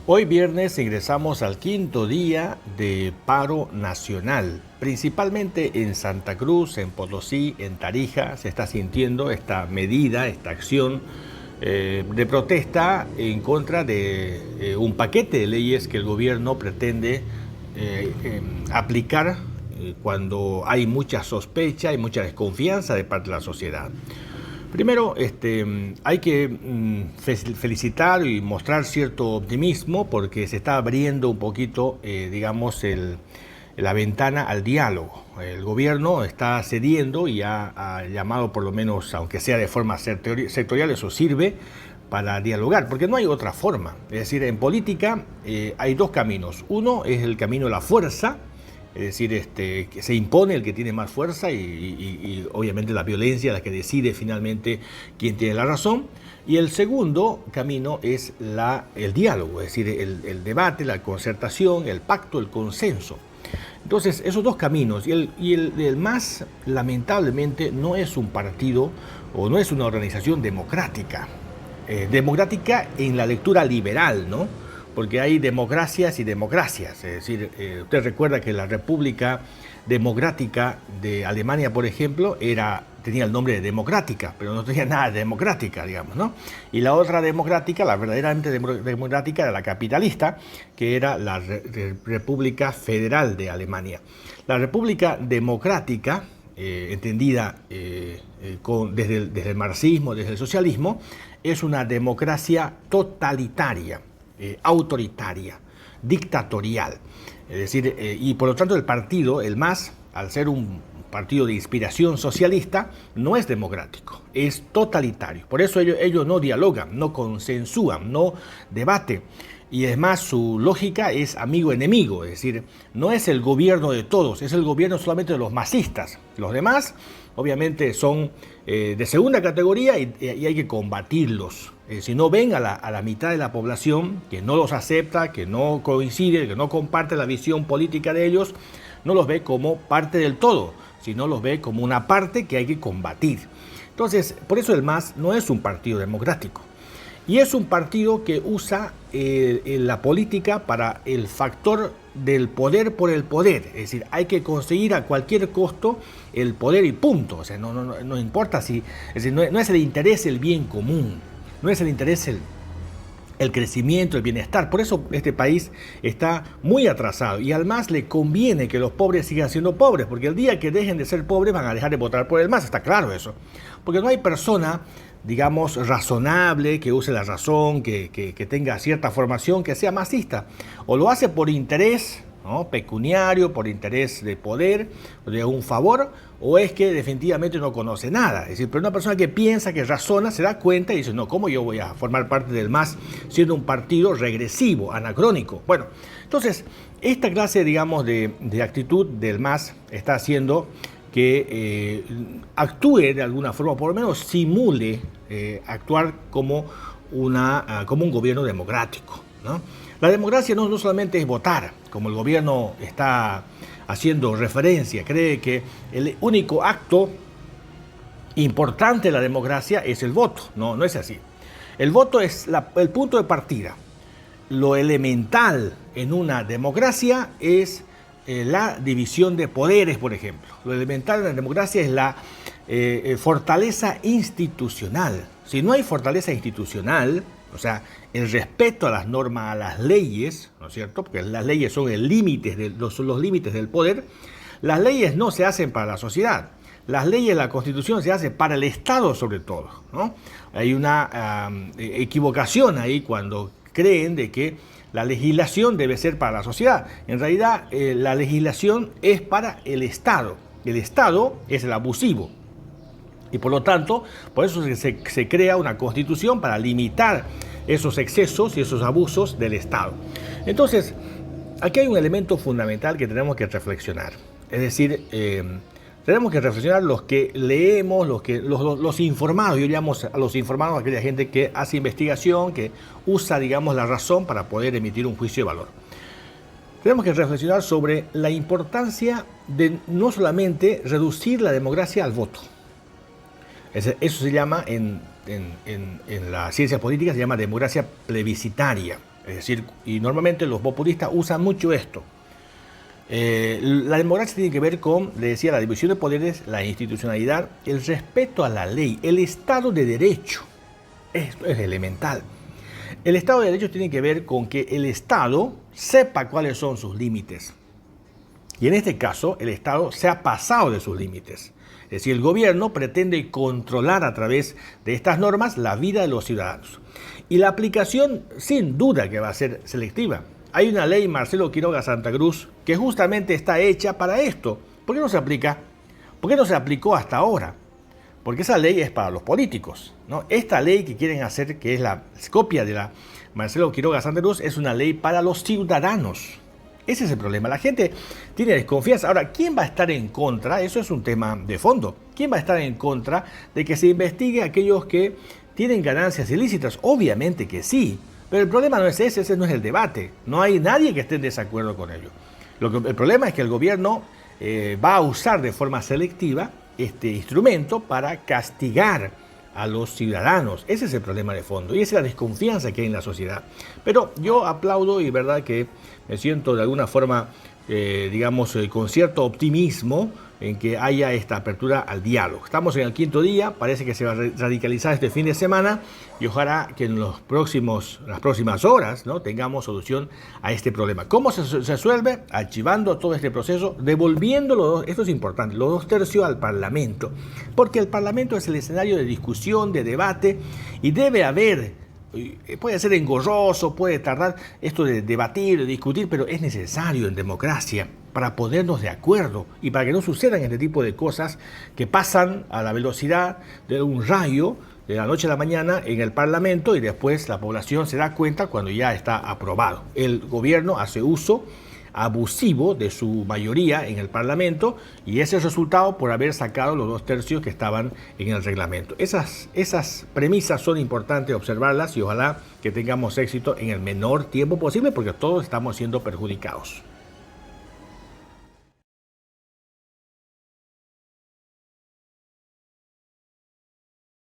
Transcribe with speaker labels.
Speaker 1: Hoy viernes ingresamos al quinto día de paro nacional. Principalmente en Santa Cruz, en Potosí, en Tarija, se está sintiendo esta medida, esta acción de protesta en contra de un paquete de leyes que el gobierno pretende aplicar cuando hay mucha sospecha y mucha desconfianza de parte de la sociedad. Primero, hay que felicitar y mostrar cierto optimismo porque se está abriendo un poquito, la ventana al diálogo. El gobierno está cediendo y ha llamado, por lo menos, aunque sea de forma sectorial, eso sirve para dialogar, porque no hay otra forma. Es decir, en política hay dos caminos. Uno es el camino de la fuerza, es decir, que se impone el que tiene más fuerza y obviamente la violencia la que decide finalmente quién tiene la razón. Y el segundo camino es el diálogo, es decir, el debate, la concertación, el pacto, el consenso. Entonces, esos dos caminos, y el MAS lamentablemente no es un partido o no es una organización democrática. Democrática en la lectura liberal, ¿no? Porque hay democracias y democracias. Es decir, usted recuerda que la República Democrática de Alemania, por ejemplo, tenía el nombre de democrática, pero no tenía nada de democrática, digamos, ¿no? Y la otra democrática, la verdaderamente democrática, era la capitalista, que era la República Federal de Alemania. La República Democrática, entendida desde el marxismo, desde el socialismo, es una democracia totalitaria, autoritaria, dictatorial. Es decir, y por lo tanto el partido, el MAS, al ser un partido de inspiración socialista, no es democrático, es totalitario. Por eso ellos no dialogan, no consensúan, no debaten. Y además su lógica es amigo-enemigo, es decir, no es el gobierno de todos, es el gobierno solamente de los masistas. Los demás, obviamente, son de segunda categoría y hay que combatirlos. Si no ven a la mitad de la población que no los acepta, que no coincide, que no comparte la visión política de ellos, no los ve como parte del todo, sino los ve como una parte que hay que combatir. Entonces, por eso el MAS no es un partido democrático. Y es un partido que usa la política para el factor del poder por el poder. Es decir, hay que conseguir a cualquier costo el poder y punto. O sea, no importa si... Es decir, no es el interés el bien común, no es el interés el crecimiento, el bienestar. Por eso este país está muy atrasado y al MAS le conviene que los pobres sigan siendo pobres, porque el día que dejen de ser pobres van a dejar de votar por el MAS, está claro eso. Porque no hay persona, digamos, razonable, que use la razón, que tenga cierta formación, que sea masista. O lo hace por interés, ¿no?, pecuniario, por interés de poder, de un favor, o es que definitivamente no conoce nada. Es decir, pero una persona que piensa, que razona, se da cuenta y dice, no, ¿cómo yo voy a formar parte del MAS siendo un partido regresivo, anacrónico? Bueno, entonces, esta clase, digamos, de actitud del MAS está haciendo que actúe de alguna forma, por lo menos simule actuar como un gobierno democrático, ¿no? La democracia no solamente es votar, como el gobierno está haciendo referencia, cree que el único acto importante de la democracia es el voto. No es así. El voto es el punto de partida. Lo elemental en una democracia es la división de poderes, por ejemplo. Lo elemental en la democracia es la fortaleza institucional. Si no hay fortaleza institucional, o sea, el respeto a las normas, a las leyes, ¿no es cierto? Porque las leyes son los límites del poder. Las leyes no se hacen para la sociedad. Las leyes, la Constitución se hace para el Estado sobre todo, ¿no? Hay una equivocación ahí cuando creen de que la legislación debe ser para la sociedad. En realidad, la legislación es para el Estado. El Estado es el abusivo. Y por lo tanto, por eso se crea una constitución para limitar esos excesos y esos abusos del Estado. Entonces, aquí hay un elemento fundamental que tenemos que reflexionar. Es decir, tenemos que reflexionar los que leemos, los informados. Yo llamo a los informados a aquella gente que hace investigación, que usa, digamos, la razón para poder emitir un juicio de valor. Tenemos que reflexionar sobre la importancia de no solamente reducir la democracia al voto. Eso se llama, en la ciencia política, se llama democracia plebiscitaria. Es decir, y normalmente los populistas usan mucho esto. La democracia tiene que ver con, le decía, la división de poderes, la institucionalidad, el respeto a la ley, el Estado de Derecho. Esto es elemental. El Estado de Derecho tiene que ver con que el Estado sepa cuáles son sus límites. Y en este caso, el Estado se ha pasado de sus límites. Es decir, el gobierno pretende controlar a través de estas normas la vida de los ciudadanos. Y la aplicación, sin duda, que va a ser selectiva. Hay una ley, Marcelo Quiroga Santa Cruz, que justamente está hecha para esto. ¿Por qué no se aplica? ¿Por qué no se aplicó hasta ahora? Porque esa ley es para los políticos, ¿no? Esta ley que quieren hacer, que es la copia de la Marcelo Quiroga Santa Cruz, es una ley para los ciudadanos. Ese es el problema. La gente tiene desconfianza. Ahora, ¿quién va a estar en contra? Eso es un tema de fondo. ¿Quién va a estar en contra de que se investigue a aquellos que tienen ganancias ilícitas? Obviamente que sí. Pero el problema no es ese no es el debate. No hay nadie que esté en desacuerdo con ello. El problema es que el gobierno va a usar de forma selectiva este instrumento para castigar a los ciudadanos. Ese es el problema de fondo y esa es la desconfianza que hay en la sociedad. Pero yo aplaudo y verdad que me siento de alguna forma, con cierto optimismo en que haya esta apertura al diálogo. Estamos en el 5.º día, parece que se va a radicalizar este fin de semana y ojalá que en las próximas horas, ¿no?, tengamos solución a este problema. ¿Cómo se resuelve? Archivando todo este proceso, devolviendo esto es importante, los 2/3 al Parlamento, porque el Parlamento es el escenario de discusión, de debate y debe haber. Puede ser engorroso, puede tardar esto de debatir, de discutir, pero es necesario en democracia para ponernos de acuerdo y para que no sucedan este tipo de cosas que pasan a la velocidad de un rayo de la noche a la mañana en el Parlamento y después la población se da cuenta cuando ya está aprobado. El gobierno hace uso abusivo de su mayoría en el Parlamento y ese es el resultado por haber sacado los 2/3 que estaban en el reglamento. Esas premisas son importantes observarlas y ojalá que tengamos éxito en el menor tiempo posible porque todos estamos siendo perjudicados.